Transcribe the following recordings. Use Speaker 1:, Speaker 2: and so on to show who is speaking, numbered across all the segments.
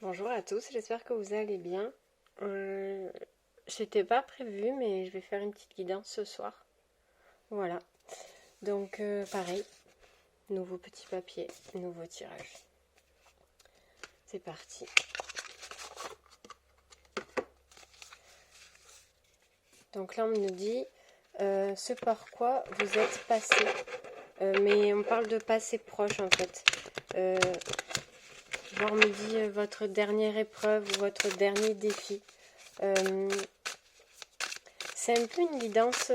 Speaker 1: Bonjour à tous, j'espère que vous allez bien. Euh, C'était pas prévu, mais je vais faire une petite guidance ce soir. Voilà. Donc, pareil, nouveau petit papier, nouveau tirage. C'est parti. Donc là, on nous dit ce par quoi vous êtes passé. Mais on parle de passé proche en fait. Voir me dit votre dernière épreuve ou votre dernier défi. C'est un peu une guidance.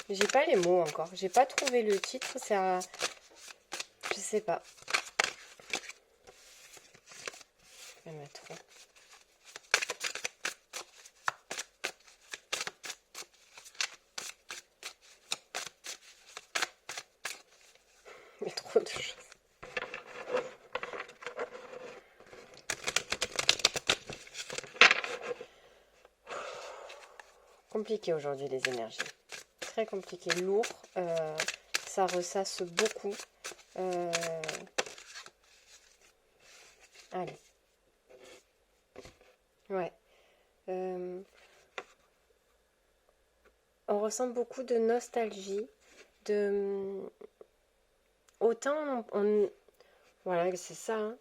Speaker 1: J'ai pas les mots encore. J'ai pas trouvé le titre. Ça, je sais pas. Je vais mettre. Il y a trop de choses. Compliqué aujourd'hui les énergies. Très compliqué, lourd. Ça ressasse beaucoup. Allez. Ouais. On ressent beaucoup de nostalgie. Autant voilà, c'est ça. Hein.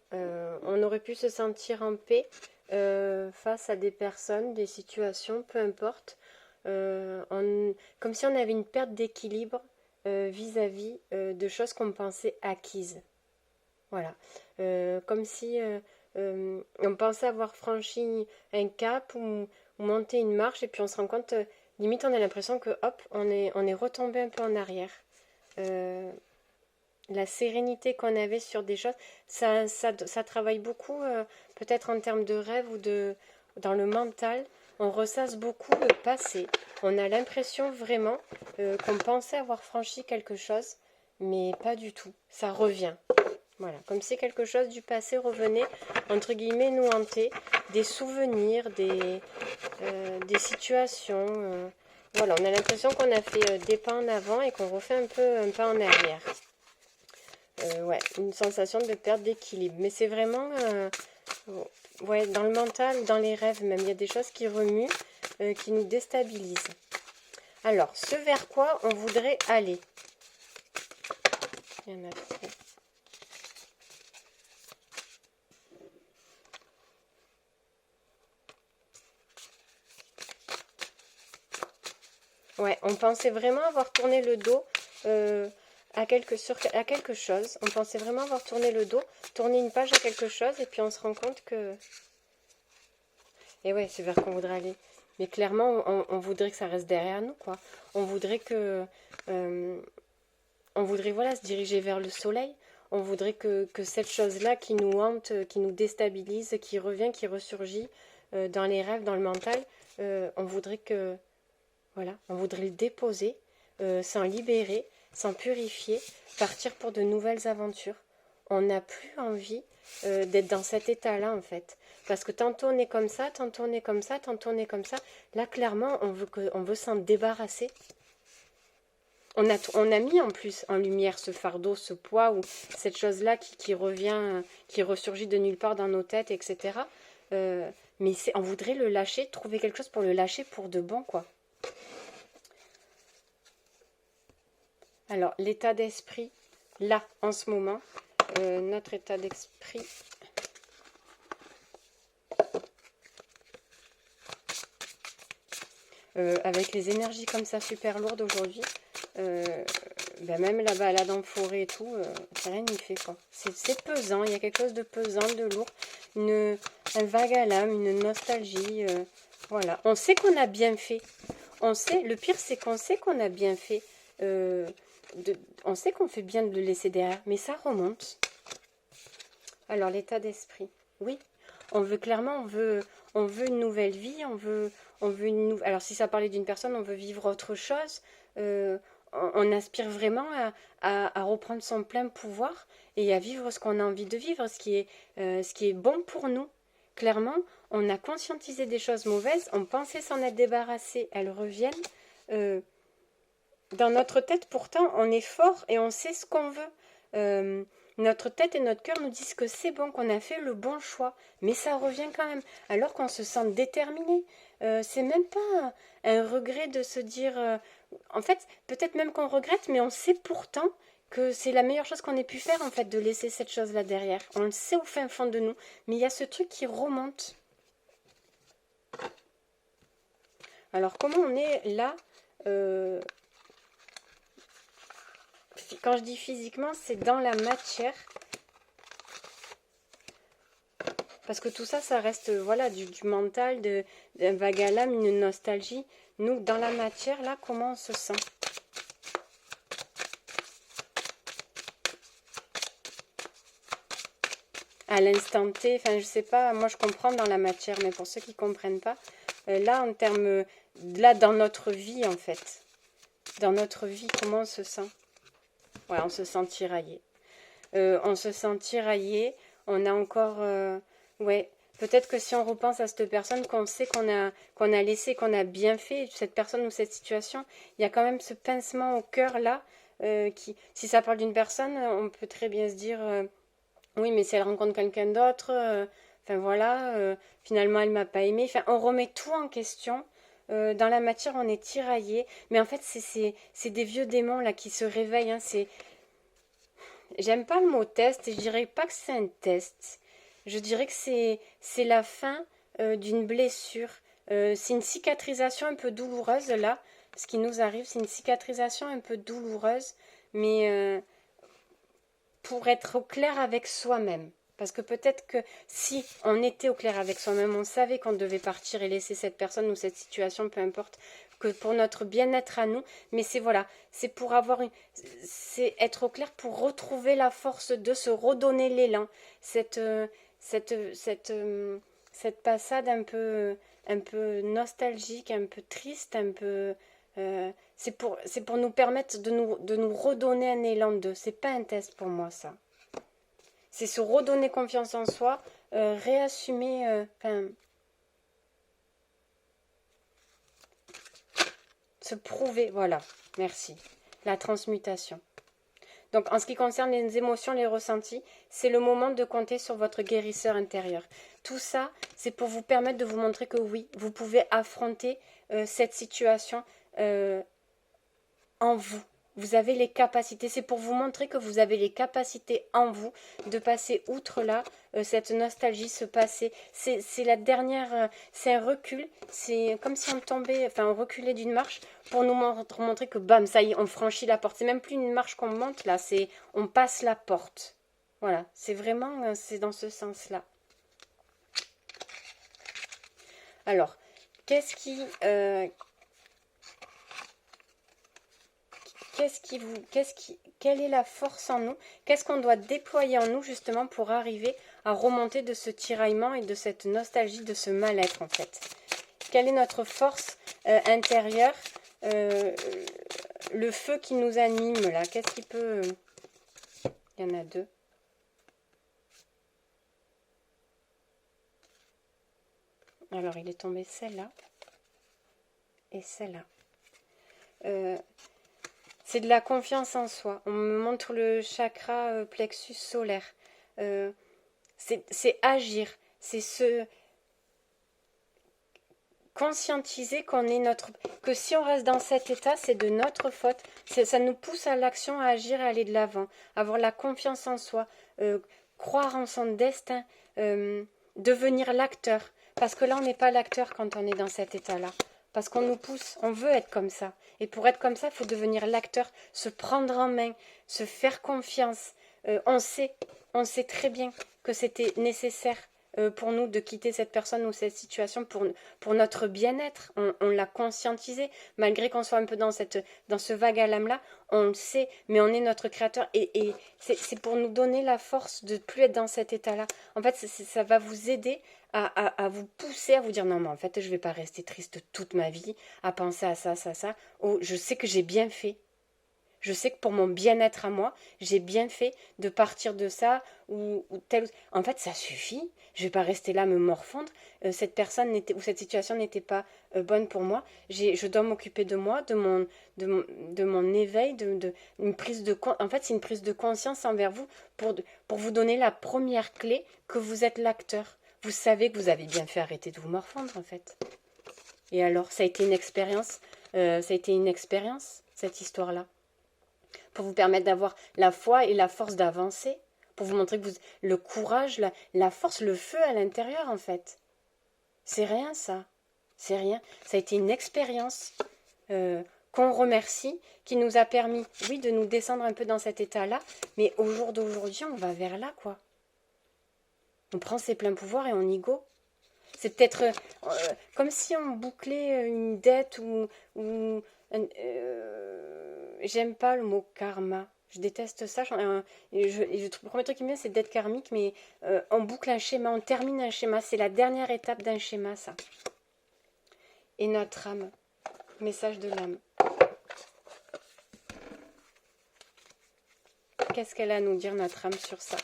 Speaker 1: On aurait pu se sentir en paix face à des personnes, des situations, peu importe. Comme si on avait une perte d'équilibre vis-à-vis de choses qu'on pensait acquises. Voilà. Comme si on pensait avoir franchi un cap ou monté une marche et puis on se rend compte, limite on a l'impression que hop, on est retombé un peu en arrière. La sérénité qu'on avait sur des choses, ça travaille beaucoup, peut-être en termes de rêve ou dans le mental. On ressasse beaucoup le passé. On a l'impression vraiment qu'on pensait avoir franchi quelque chose, mais pas du tout. Ça revient. Voilà, comme si quelque chose du passé revenait, entre guillemets, nous hanter, des souvenirs, des situations. Voilà, on a l'impression qu'on a fait des pas en avant et qu'on refait un pas en arrière. Ouais, une sensation de perte d'équilibre. Mais c'est vraiment, ouais, dans le mental ou dans les rêves même, il y a des choses qui remuent, qui nous déstabilisent. Alors, ce vers quoi on voudrait aller? Il y en a trop. Ouais, on pensait vraiment avoir tourné le dos à quelque chose. On pensait vraiment avoir tourné le dos, tourné une page à quelque chose, et puis on se rend compte que... Et ouais, c'est vers qu'on voudrait aller. Mais clairement, on voudrait que ça reste derrière nous, quoi. On voudrait que... on voudrait, voilà, se diriger vers le soleil. On voudrait que cette chose-là qui nous hante, qui nous déstabilise, qui revient, qui ressurgit dans les rêves, dans le mental, on voudrait que... Voilà, on voudrait le déposer, s'en libérer, s'en purifier, partir pour de nouvelles aventures. On n'a plus envie d'être dans cet état-là, en fait. Parce que tantôt on est comme ça, tantôt on est comme ça, tantôt on est comme ça. Là, clairement, on veut s'en débarrasser. On a mis en plus en lumière ce fardeau, ce poids, ou cette chose-là qui revient, qui ressurgit de nulle part dans nos têtes, etc. Mais on voudrait le lâcher, trouver quelque chose pour le lâcher pour de bon, quoi. Alors, l'état d'esprit, là, en ce moment, notre état d'esprit. Avec les énergies comme ça super lourdes aujourd'hui, même la balade en forêt et tout, c'est rien n'y fait, quoi. C'est pesant, il y a quelque chose de pesant, de lourd, un vague à l'âme, une nostalgie. Voilà, on sait qu'on a bien fait. Le pire c'est qu'on sait qu'on a bien fait. On sait qu'on fait bien de le laisser derrière, mais ça remonte. Alors, l'état d'esprit. Oui, on veut clairement, on veut une nouvelle vie, on veut alors, si ça parlait d'une personne, on veut vivre autre chose. On aspire vraiment à reprendre son plein pouvoir et à vivre ce qu'on a envie de vivre, ce qui est bon pour nous. Clairement, on a conscientisé des choses mauvaises, on pensait s'en être débarrassé, elles reviennent. Dans notre tête, pourtant, on est fort et on sait ce qu'on veut. Notre tête et notre cœur nous disent que c'est bon, qu'on a fait le bon choix, mais ça revient quand même, alors qu'on se sent déterminé. C'est même pas un regret de se dire, en fait, peut-être même qu'on regrette, mais on sait pourtant que c'est la meilleure chose qu'on ait pu faire, en fait, de laisser cette chose-là derrière. On le sait au fin fond de nous, mais il y a ce truc qui remonte. Alors, comment on est là quand je dis physiquement, c'est dans la matière. Parce que tout ça, ça reste voilà, du mental, d'un vague à l'âme, une nostalgie. Nous, dans la matière, là, comment on se sent? À l'instant T, enfin, je sais pas, moi je comprends dans la matière, mais pour ceux qui comprennent pas, là, en termes, là, dans notre vie, en fait, dans notre vie, comment on se sent? Ouais, on se sent tiraillé. On se sent tiraillé, on a encore... ouais, peut-être que si on repense à cette personne qu'on sait qu'on a laissé, qu'on a bien fait, cette personne ou cette situation, il y a quand même ce pincement au cœur là, qui, si ça parle d'une personne, on peut très bien se dire, oui, mais si elle rencontre quelqu'un d'autre, enfin voilà, finalement elle m'a pas aimé, enfin on remet tout en question. Dans la matière, on est tiraillé, mais en fait, c'est des vieux démons là qui se réveillent. Hein, j'aime pas le mot test et je dirais pas que c'est un test. Je dirais que c'est la fin d'une blessure. C'est une cicatrisation un peu douloureuse là. Ce qui nous arrive, c'est une cicatrisation un peu douloureuse, mais pour être au clair avec soi-même. Parce que peut-être que si on était au clair avec soi-même, on savait qu'on devait partir et laisser cette personne ou cette situation, peu importe, que pour notre bien-être à nous. Mais c'est voilà, c'est pour avoir c'est être au clair pour retrouver la force de se redonner l'élan. Cette passade un peu nostalgique, un peu triste, un peu c'est pour nous permettre de nous redonner un élan de. C'est pas un test pour moi, ça. C'est se redonner confiance en soi, réassumer, se prouver, voilà, merci. La transmutation. Donc, en ce qui concerne les émotions, les ressentis, c'est le moment de compter sur votre guérisseur intérieur. Tout ça, c'est pour vous permettre de vous montrer que oui, vous pouvez affronter cette situation en vous. Vous avez les capacités, c'est pour vous montrer que vous avez les capacités en vous de passer outre là, cette nostalgie, ce passé. C'est la dernière, c'est un recul, c'est comme si on tombait, enfin on reculait d'une marche pour nous montrer que bam, ça y est, on franchit la porte. C'est même plus une marche qu'on monte là, c'est on passe la porte. Voilà, c'est vraiment, c'est dans ce sens-là. Alors, qu'est-ce qui, quelle est la force en nous? Qu'est-ce qu'on doit déployer en nous justement pour arriver à remonter de ce tiraillement et de cette nostalgie, de ce mal-être en fait? Quelle est notre force intérieure, le feu qui nous anime là? Qu'est-ce qui peut... Il y en a deux. Alors il est tombé celle-là et celle-là. C'est de la confiance en soi. On me montre le chakra plexus solaire. C'est agir. C'est se conscientiser qu'on est notre... que si on reste dans cet état, c'est de notre faute. Ça nous pousse à l'action, à agir, à aller de l'avant. Avoir la confiance en soi. Croire en son destin. Devenir l'acteur. Parce que là, on n'est pas l'acteur quand on est dans cet état-là. Parce qu'on nous pousse, on veut être comme ça. Et pour être comme ça, il faut devenir l'acteur, se prendre en main, se faire confiance. On sait très bien que c'était nécessaire pour nous de quitter cette personne ou cette situation pour notre bien-être. On l'a conscientisé, malgré qu'on soit un peu dans ce vague à l'âme-là, on le sait, mais on est notre créateur. Et c'est pour nous donner la force de ne plus être dans cet état-là. En fait, ça va vous aider à vous pousser, à vous dire non, mais en fait, je ne vais pas rester triste toute ma vie, à penser à ça, ça, ça. Oh, je sais que j'ai bien fait. Je sais que pour mon bien-être à moi, j'ai bien fait de partir de ça ou tel. En fait, ça suffit. Je vais pas rester là à me morfondre. Cette personne n'était ou cette situation n'était pas bonne pour moi. Je dois m'occuper de moi, de mon éveil, une prise de en fait, c'est une prise de conscience envers vous pour vous donner la première clé que vous êtes l'acteur. Vous savez que vous avez bien fait arrêter de vous morfondre en fait. Et alors, ça a été une expérience. Cette histoire-là pour vous permettre d'avoir la foi et la force d'avancer, pour vous montrer que le courage, la force, le feu à l'intérieur en fait. C'est rien ça, c'est rien. Ça a été une expérience qu'on remercie, qui nous a permis, oui, de nous descendre un peu dans cet état-là, mais au jour d'aujourd'hui, on va vers là quoi. On prend ses pleins pouvoirs et on y go. C'est peut-être comme si on bouclait une dette ou j'aime pas le mot karma. Je déteste ça. Le premier truc qui me vient, c'est dette karmique, mais on boucle un schéma, on termine un schéma. C'est la dernière étape d'un schéma, ça. Et notre âme, message de l'âme. Qu'est-ce qu'elle a à nous dire, notre âme, sur ça?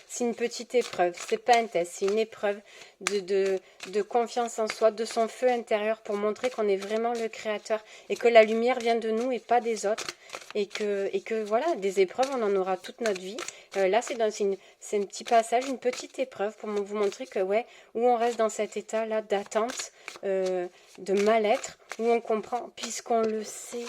Speaker 1: C'est une petite épreuve, c'est pas un test, c'est une épreuve de confiance en soi, de son feu intérieur pour montrer qu'on est vraiment le créateur et que la lumière vient de nous et pas des autres et que voilà, des épreuves, on en aura toute notre vie. Là, c'est un petit passage, une petite épreuve pour vous montrer que ouais, où on reste dans cet état-là d'attente, de mal-être, où on comprend, puisqu'on le sait,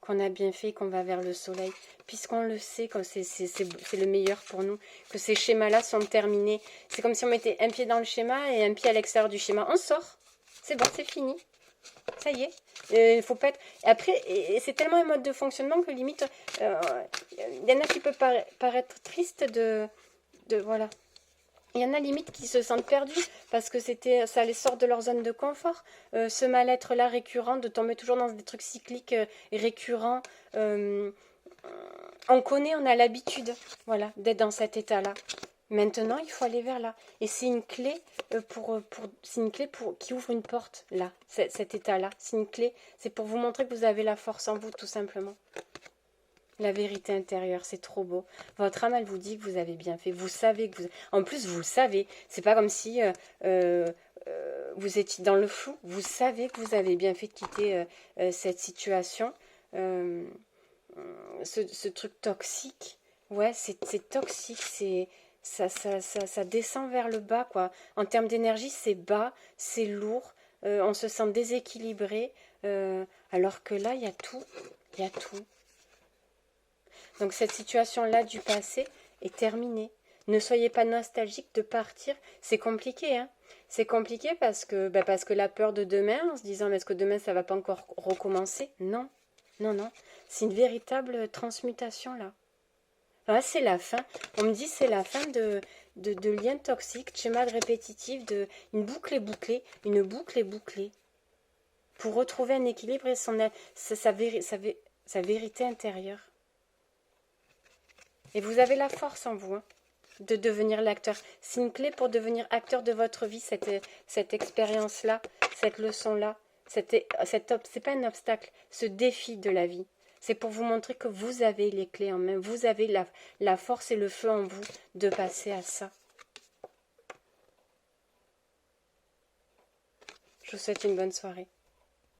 Speaker 1: qu'on a bien fait, qu'on va vers le soleil, puisqu'on le sait, que c'est le meilleur pour nous, que ces schémas-là sont terminés. C'est comme si on mettait un pied dans le schéma et un pied à l'extérieur du schéma. On sort, c'est bon, c'est fini. Ça y est, faut pas être... Après, c'est tellement un mode de fonctionnement que limite, il y en a qui peuvent paraître tristes voilà. Il y en a limite qui se sentent perdus parce que ça les sort de leur zone de confort. Ce mal-être-là récurrent, de tomber toujours dans des trucs cycliques récurrents. On connaît, on a l'habitude, voilà, d'être dans cet état-là. Maintenant, il faut aller vers là. Et c'est une clé qui ouvre une porte là, cet état-là. C'est une clé. C'est pour vous montrer que vous avez la force en vous, tout simplement. La vérité intérieure, c'est trop beau. Votre âme, elle vous dit que vous avez bien fait. Vous savez que vous... En plus, vous le savez. C'est pas comme si vous étiez dans le flou. Vous savez que vous avez bien fait de quitter cette situation. Ce truc toxique. Ouais, c'est toxique. Ça descend vers le bas, quoi. En termes d'énergie, c'est bas, c'est lourd. On se sent déséquilibré. Alors que là, il y a tout. Il y a tout. Donc cette situation-là du passé est terminée. Ne soyez pas nostalgique de partir. C'est compliqué, hein. C'est compliqué parce que la peur de demain, en se disant est-ce que demain ça va pas encore recommencer? Non, non, non. C'est une véritable transmutation là. Là, c'est la fin. On me dit c'est la fin de liens toxiques, de schémas répétitifs, une boucle est bouclée, une boucle est bouclée. Pour retrouver un équilibre et sa vérité intérieure. Et vous avez la force en vous hein, de devenir l'acteur. C'est une clé pour devenir acteur de votre vie, cette expérience-là, cette leçon-là. C'est pas un obstacle, ce défi de la vie. C'est pour vous montrer que vous avez les clés en main, vous avez la force et le feu en vous de passer à ça. Je vous souhaite une bonne soirée.